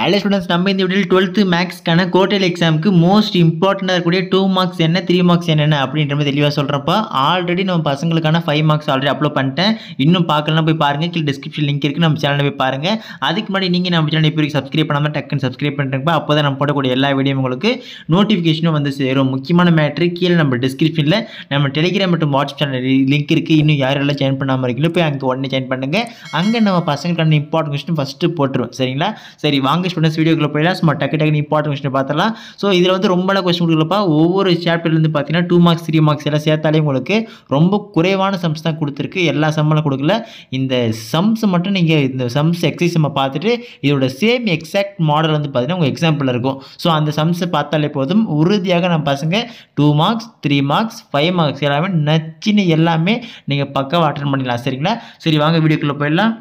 Hello students, நம்ம இந்த வீடியோவில் 12th மேக்ஸ்க்கான குவார்டர்லி எக்ஸாமுக்கு மோஸ்ட் இம்பார்ட்டண்டாக இருக்கக்கூடிய 2 மார்க்ஸ் என்ன 3 மார்க்ஸ் என்னென்ன அப்படின்ற மாதிரி தெளிவாக சொல்கிறப்ப ஆல்ரெடி நம்ம பசங்களுக்கான 5 மார்க்ஸ் ஆல்ரெடி அப்லோட் பண்ணிட்டேன். இன்னும் பார்க்கலாம் போய் பாருங்கள். கீழே டிஸ்கிரிப்ஷன் லிங்க் இருக்குது, நம்ம சேனலில் போய் பாருங்கள். அதுக்கு முன்னாடி நீங்கள் நம்ம சேனல் இப்போ சப்ஸ்கிரைப் பண்ணாமல் டக்குன்னு சப்ஸ்கிரைப் பண்ணுறப்ப அப்போ தான் நம்ம போடக்கூடிய எல்லா வீடியோ உங்களுக்கு நோட்டிஃபிகேஷனும் வந்து சேரும். முக்கியமான மேட்ரு கீழே நம்ம டிஸ்கிரிப்ஷனில் நம்ம டெலிகிராம் மற்றும் வாட்ஸ்அப் சேனல் லிங்க் இருக்குது. இன்னும் யாரெல்லாம் ஜாயின் பண்ணாமல் இருக்கீங்களோ போய் அங்கே உடனே ஜாயின் பண்ணுங்கள். அங்கே நம்ம பசங்களுக்கான இம்பார்ட்டன்ட் கொஸ்டின் ஃபஸ்ட்டு போட்டுருவோம். சரிங்களா? சரி வாங்க ஸ்டூடெண்ட்ஸ் வீடியோக்குள்ள போயிடலாம். சும்மா டக்கு இம்பார்ட்டன்ட் கொஸ்டின் பார்த்தலாம். ஸோ இதில் வந்து ரொம்ப கொஸ்டின் கொடுக்கலப்பா. ஒவ்வொரு சாப்டர்லேருந்து பார்த்தீங்கன்னா 2 மார்க்ஸ் 3 மார்க்ஸ் எல்லாம் சேர்த்தாலே உங்களுக்கு ரொம்ப குறைவான சம்ஸ் தான் கொடுத்துருக்கு. எல்லா சம்மெல்லாம் கொடுக்கல. இந்த சம்ஸ் மட்டும் நீங்கள் இந்த சம்ஸ் எக்ஸைஸ் நம்ம பார்த்துட்டு இதோட சேம் எக்ஸாக்ட் மாடல் வந்து பார்த்தீங்கன்னா உங்கள் எக்ஸாம்பிள் இருக்கும். ஸோ அந்த சம்ஸை பார்த்தாலே போதும். உறுதியாக நம்ம பசங்க 2 மார்க்ஸ் 3 மார்க்ஸ் 5 மார்க்ஸ் எல்லாமே நச்சின்னு எல்லாமே நீங்கள் பக்காவாக அட்டெண்ட் பண்ணிடலாம். சரிங்களா? சரி வாங்க வீடியோக்குள்ளே போயிடலாம்.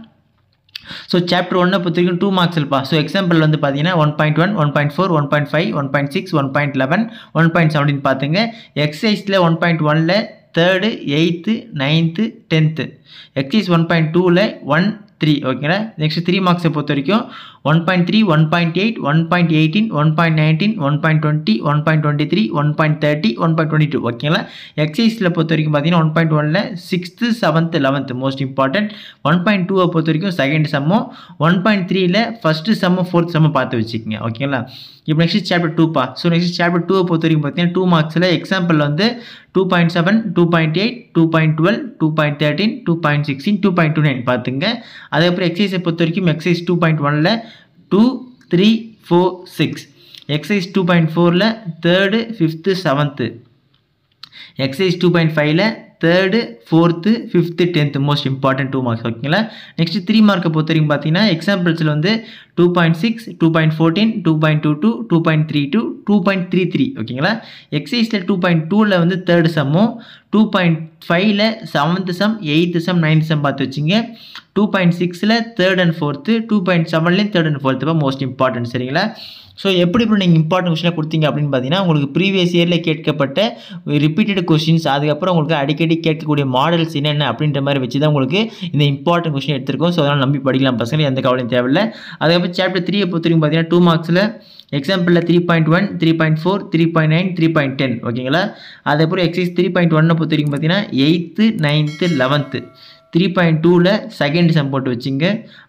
ஸோ சாப்டர் 1 பொறுத்த வரைக்கும் 2 மார்க்ஸ் இருப்பா. ஸோ எக்ஸாம்பிள் வந்து பார்த்தீங்கன்னா 1.1 1.4 1.5 1.6 1.11 1.17 பார்த்துங்க. எக்ஸசைஸில் 1.1ல் 3rd 8th 9th 10th exercise 1.2ல் 1 3 ஓகேங்களா. நெக்ஸ்ட் 3 மார்க்ஸை பொறுத்த வரைக்கும் 1.3 1.8 1.18 1.19 1.20 1.23 1.30 1.22 ஓகேங்களா. எக்ஸசைஸில் பொறுத்த வரைக்கும் பார்த்தீங்கன்னா 1.1ல் 6th 7th 11th most important. 1.2 பொறுத்த வரைக்கும் செகண்ட் சம்மும் 1.3ல் ஃபஸ்ட்டு சம்மும் 4th சம்மும் பார்த்து வச்சுக்கோங்க. ஓகேங்களா. இப்போ நெக்ஸ்ட் சாப்டர் 2பா. ஸோ நெக்ஸ்ட் சாப்டர் 2 பொறுத்த வரைக்கும் பார்த்தீங்கன்னா 2 மார்க்ஸில் எக்ஸாம்பிள் வந்து 2.7 2.8 2.12 2.13 2.16 2.29 பார்த்துங்க. அதுக்கப்புறம் எக்ஸசைஸை பொறுத்த வரைக்கும் எக்ஸசைஸ் 2.1ல் 2 3 4 6 எக்ஸசைஸ் 2.4ல் 3rd 5th 7th எக்ஸசைஸ் 2.5ல் 3rd 4th 5th 10th most important 2 marks ஓகேங்களா. நெக்ஸ்ட் 3 மார்க்கை பொறுத்த வரைக்கும் பார்த்தீங்கன்னா எக்ஸாம்பிள்ஸில் வந்து 2.6 2.14 2.22 2.32 2.33 ஓகேங்களா. எக்ஸசைஸில் 2.2ல் வந்து 3rd சம்மும் 2.5ல் 7th sum 8th sum 9th sum பார்த்து வச்சுங்க. 2.6ல் 3rd and 4th 2.7லையும் 3rd and 4th most important. சரிங்களா? ஸோ எப்படி இப்போ நீங்கள் இம்பார்ட்டன்ட் கொஸ்டினாக கொடுத்தீங்க அப்படின்னு பார்த்தீங்கன்னா உங்களுக்கு ப்ரீவியஸ் இயரில் கேட்கப்பட்ட ரிப்பீட்டட் கொஸ்டின்ஸ் அதுக்கப்புறம் உங்களுக்கு அடிக்கடி கேட்கக்கூடிய மாடல்ஸ் என்னென்ன அப்படின்ற மாதிரி வச்சு தான் உங்களுக்கு இந்த இம்பார்ட்டன்ட் கொஸ்டின் எடுத்திருக்கோம். ஸோ அதனால் நம்பி படிக்கலாம் பசங்க, எந்த கவலையும் தேவையில்லை. அதுக்கப்புறம் சாப்டர் 3 பொறுத்த வரைக்கும் பார்த்தீங்கன்னா 2 மார்க்ஸில் எக்ஸாம்பிளில் 3.1 3.4 3.9 3.10 ஓகேங்களா. அதுக்கப்புறம் எக்ஸைஸ் 3.1 பொறுத்த வரைக்கும் பார்த்தீங்கன்னா 8th 9th 11th 3.2ல் second sum போட்டு வச்சுங்க.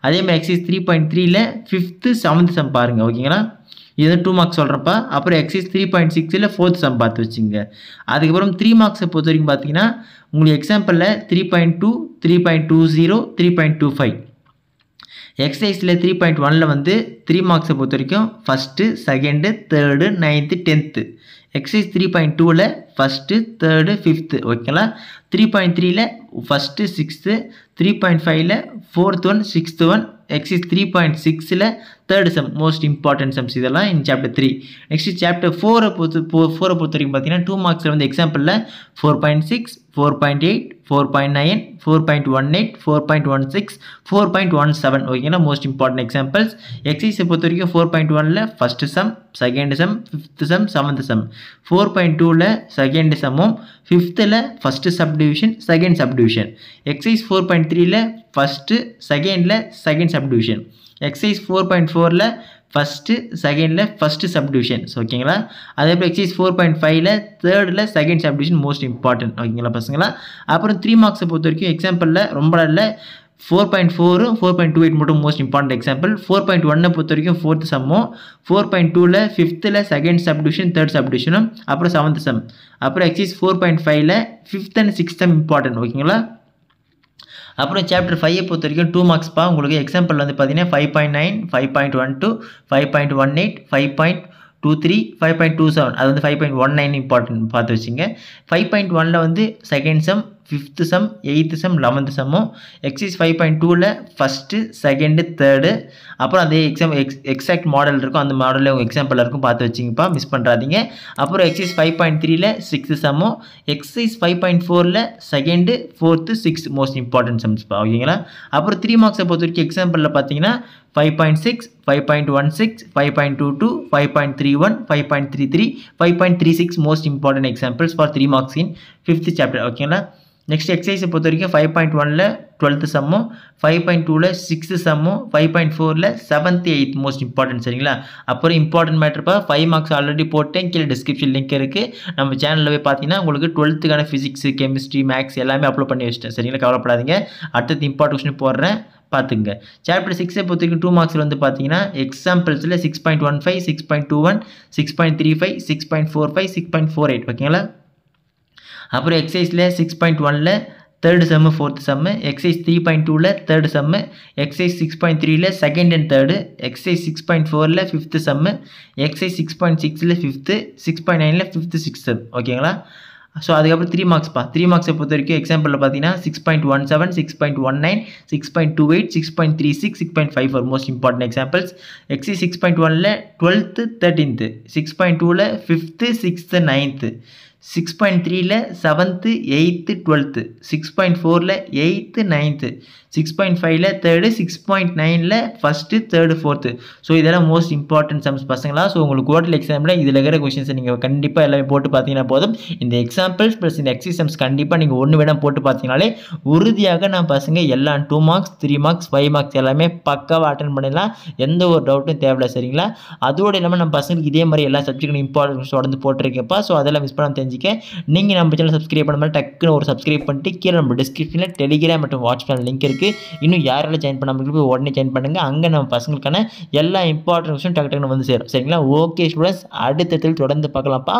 அதேமாதிரி எக்ஸைஸ் 3.3ல் 5th 7th சம் பாருங்கள். ஓகேங்களா. இது 2 மார்க்ஸ் சொல்கிறப்ப அப்புறம் எக்ஸைஸ் 3.6ல் 4th சம் பார்த்து வச்சுங்க. அதுக்கப்புறம் 3 மார்க்ஸை பொறுத்த வரைக்கும் பார்த்தீங்கன்னா உங்களுக்கு எக்ஸாம்பிளில் 3.2 3.20 3.25 எக்ஸசைஸில் 3.1ல் வந்து 3 மார்க்ஸை பொறுத்த வரைக்கும் first second 3rd 9th 10th exercise 3.2ல் ஃபஸ்ட்டு 3rd 5th ஓகேங்களா. 3.3ல் ஃபஸ்ட்டு 6th 3.5ல் 4th 1 6th 1 எக்ஸசைஸ் 3.6ல் 3rd sum most important sums இதெல்லாம் இன் சாப்டர் 3. நெக்ஸ்ட் சாப்டர் 4 பொறுத்த வரைக்கும் பார்த்தீங்கன்னா 2 மார்க்ஸில் வந்து எக்ஸாம்பிளில் 4.6 4.8 4.9 4.18 4.16 4.17 ஓகேங்களா. Most important examples. எக்ஸசைஸை பொறுத்த வரைக்கும் 4.1ல் first sum second sum 5th sum 7th sum 4.2ல் செகண்ட் சம்மும் 5th first subdivision second subdivision exercise 4.3ல் ஃபஸ்ட்டு செகண்டில் செகண்ட் சப்டிவிஷன் எக்ஸசைஸ் 4.4ல் ஃபஸ்ட்டு செகண்டில் ஃபஸ்ட்டு சப்டிவிஷன்ஸ் ஓகேங்களா. அதேபோல் எக்ஸசைஸ் 4.5ல் 3rdல் செகண்ட் சப்டிவிஷன் மோஸ்ட் இம்பார்ட்டன்ட் ஓகேங்களா பசங்களா. அப்புறம் 3 மார்க்ஸை பொறுத்த வரைக்கும் எக்ஸாம்பிளில் ரொம்ப இல்லை 4.4 4.28 மட்டும் மோஸ்ட் இம்பார்ட்டன்ட் எக்ஸாம்பிள். 4.1 பொறுத்த வரைக்கும் 4th சம்மும் 4.2ல் 5th second subdivision 3rd சப்டிவிஷனும் அப்புறம் 7th சம் அப்புறம் எக்ஸசைஸ் 4.5ல் 5th and 6th sum important ஓகேங்களா. அப்புறம் சாப்டர் 5 பொறுத்த வரைக்கும் 2 மார்க்ஸ்ப்பா. உங்களுக்கு எக்ஸாம்பிள் வந்து பார்த்தீங்கன்னா 5.9 5.12 5.18 5.23 5.27 அது வந்து 5.19 இம்பார்ட்டன்ட் பார்த்து வச்சுங்க. 5.1ல் வந்து second sum 5th sum 8th sum 11th சம்மும் எக்ஸசைஸ் 5.2ல் ஃபஸ்ட்டு செகண்டு 3rd அப்புறம் அதே எக்ஸாக்ட் மாடல் இருக்கும், அந்த மாடலில் உங்கள் எக்ஸாம்பிள் இருக்கும் பார்த்து வச்சிங்கப்பா, மிஸ் பண்ணுறாதீங்க. அப்புறம் எக்ஸசைஸ் 5.3ல் 6th சம்மும் எக்ஸசைஸ் 5.4ல் second 4th 6th most important சம்ஸ்ப்பா ஓகேங்களா. அப்புறம் 3 மார்க்ஸை பொறுத்த வரைக்கும் எக்ஸாம்பிளில் பார்த்தீங்கன்னா 5.6 5.16 5.22 5.31 5.33 5.36 most important examples for 3 marks in 5th chapter ஓகேங்களா. நெக்ஸ்ட் எக்ஸசைஸை பொறுத்த வரைக்கும் 5.1ல் 12th சம்மும் 5.2ல் 6th சம்மும் 5.4ல் 7th 8th most important சரிங்களா. அப்புறம் இம்பார்ட்டன்ட் மேட்டர்ப்பா 5 மார்க்ஸ் ஆல்ரெடி போட்டேன், கீழே டிஸ்கிரிப்ஷன் லிங்க் இருக்குது. நம்ம சேனலில் போய் பார்த்தீங்கன்னா உங்களுக்கு 12th ஃபிசிக்ஸ் கெமிஸ்ட்ரி மேக்ஸ் எல்லாமே அப்லோட் பண்ணி வச்சிட்டேன் சரிங்களா. கவலைப்படாதீங்க. அடுத்தது இம்பார்ட்டன்ட் கொஸ்டின் போடுறேன் பார்த்துங்க. சாப்டர் 6 பொறுத்த வரைக்கும் 2 மார்க்ஸில் வந்து பார்த்தீங்கன்னா எக்ஸாம்பிள்ஸில் 6.15 6.21 6.35 6.45 6.48 ஓகேங்களா. அப்புறம் எக்ஸசைஸில் 6.1ல் 3rd sum 4th sum, exercise 3.2ல் 3rd சம்மு, எக்ஸசைஸ் 6.3ல் 2nd and 3rd, எக்ஸசைஸ் 6.4ல் 5th சம்மு, எக்ஸசைஸ் 6.6ல் 5th, 6.9ல் 5th 6th ஓகேங்களா. ஸோ அதுக்கப்புறம் 3 மார்க்ஸ்ப்பா. 3 மார்க்ஸை பொறுத்த வரைக்கும் எக்ஸாம்பிளில் பார்த்தீங்கன்னா 6.17 6.19 6.28 6.36 6.54 மோஸ்ட் இம்பார்ட்டன்ட் எக்ஸாம்பிள்ஸ். எக்ஸசைஸ் 6.1ல் 12th 13th, 6.2ல் 5th 6th 9th, 6.3ல் 7th 8th 12th, 6.4ல் 8th 9th, 6.5ல் 3rd, 6.9ல் 1st 3rd 4th. ஸோ இதெல்லாம் மோஸ்ட் இம்பார்ட்டன்ட் சம்ஸ் பசங்களா. ஸோ உங்களுக்கு குவார்டர்லி எக்ஸாமில் இதில் இருக்கிற கொஸ்டின்ஸை நீங்கள் கண்டிப்பாக எல்லாமே போட்டு பார்த்தீங்கன்னா போதும். இந்த எக்ஸாம்பிள்ஸ் ப்ளஸ் இந்த எக்ஸசைஸ் கண்டிப்பாக நீங்கள் ஒன்று வேணால் போட்டு பார்த்தீங்கனாலே உறுதியாக நான் பசங்க எல்லா 2 மார்க்ஸ் 3 மார்க்ஸ் 5 மார்க்ஸ் எல்லாமே பக்காவாக அட்டன் பண்ணிடலாம். எந்த ஒரு டவுட்டும் தேவையில்லை சரிங்களா. அதோடு இல்லாமல் நம்ம பசங்களுக்கு இதே மாதிரி எல்லா சப்ஜெக்டும் இம்பார்ட்டன்ஸ் தொடர்ந்து போட்டிருக்கேன்ப்பா. ஸோ அதெல்லாம் மிஸ் பண்ணாமல் தெரிஞ்சுக்க நீங்கள் நம்ம சேனல் சப்ஸ்கிரைப் பண்ண மாதிரி டக்குன்னு ஒரு சப்ஸ்கிரைப் பண்ணிட்டு கீழே நம்ம டிஸ்கிரிப்ஷனில் டெலிகிராம் மற்றும் வாட்ஸ்அப் லிங்க் இருக்குது. இன்னும் யாரெல்லாம் ஜாயின் பண்ணாமல் போய் உடனே ஜாயின் பண்ணுங்கள். அங்கே நம்ம பசங்களுக்கான எல்லா இம்பார்ட்டன்ட் விஷயம் டக்கு டக்குன்னு வந்து சேரும் சரிங்களா. ஓகே ஸ்டூடெண்ட்ஸ், அடுத்ததில் தொடர்ந்து பார்க்கலாம்ப்பா.